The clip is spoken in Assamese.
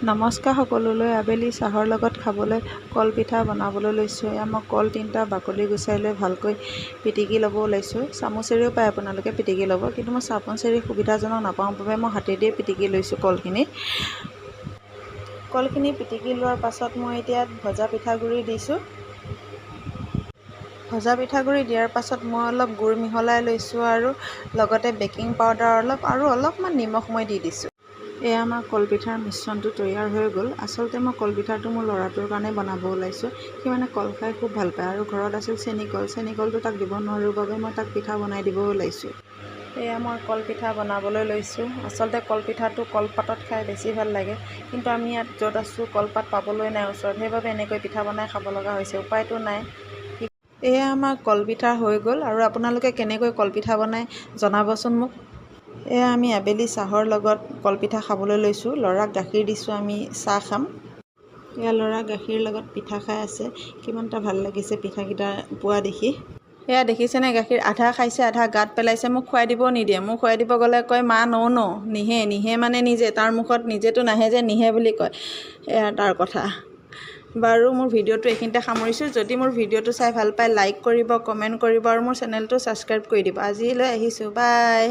নমস্কাৰ সকলোলৈ। আবেলি চাহৰ লগত খাবলৈ কলপিঠা বনাবলৈ লৈছোঁ। এয়া মই কল 3টা বাকলি গুচাই লৈ ভালকৈ পিটিকি ল'ব ওলাইছোঁ। চামুচেৰেও পায় আপোনালোকে পিটিকি ল'ব, কিন্তু মই চামুচেৰে সুবিধাজনক নাপাওঁ বাবে মই হাতেদিয়ে পিটিকি লৈছোঁ কলখিনি পিটিকি লোৱাৰ পাছত মই এতিয়া ভজা পিঠাগুড়ি দিছোঁ। ভজা পিঠাগুড়ি দিয়াৰ পাছত মই অলপ গুড় মিহলাই লৈছোঁ আৰু লগতে বেকিং পাউডাৰ আৰু অলপমান নিমখ মই দি দিছোঁ। এয়া আমাৰ কলপিঠাৰ মিশ্ৰণটো তৈয়াৰ হৈ গ'ল। আচলতে মই কলপিঠাটো মোৰ ল'ৰাটোৰ কাৰণে বনাব ওলাইছোঁ। সি মানে কল খাই খুব ভাল পায় আৰু ঘৰত আছিল চেনিকলটো তাক দিব নোৱাৰোঁ বাবে মই তাক পিঠা বনাই দিব ওলাইছোঁ। এয়া মই কলপিঠা বনাবলৈ লৈছোঁ। আচলতে কলপিঠাটো কলপাতত খাই বেছি ভাল লাগে, কিন্তু আমি ইয়াত য'ত আছোঁ কলপাত পাবলৈ নাই ওচৰত, সেইবাবে এনেকৈ পিঠা বনাই খাব লগা হৈছে, উপায়টো নাই। এয়া আমাৰ কলপিঠা হৈ গ'ল আৰু আপোনালোকে কেনেকৈ কলপিঠা বনাই জনাবচোন মোক। এয়া আমি আবেলি চাহৰ লগত কলপিঠা খাবলৈ লৈছোঁ। ল'ৰাক গাখীৰ দিছোঁ, আমি চাহ খাম। এয়া ল'ৰা গাখীৰ লগত পিঠা খাই আছে। কিমানটা ভাল লাগিছে পিঠাকেইটা পোৱা দেখি। এয়া দেখিছেনে, গাখীৰ আধা খাইছে আধা গাত পেলাইছে। মোক খুৱাই দিব নিদিয়ে। মোক খুৱাই দিব গ'লে কয় মা নৌ নিহে মানে নিজে, তাৰ মুখত নিজেতো নাহে যে নিহে বুলি কয়। এয়া তাৰ কথা। বাৰু মোৰ ভিডিঅ'টো এইখিনিতে সামৰিছোঁ। যদি মোৰ ভিডিঅ'টো চাই ভাল পায় লাইক কৰিব, কমেণ্ট কৰিব আৰু মোৰ চেনেলটো ছাবস্ক্ৰাইব কৰি দিব। আজিলৈ আহিছোঁ, বাই।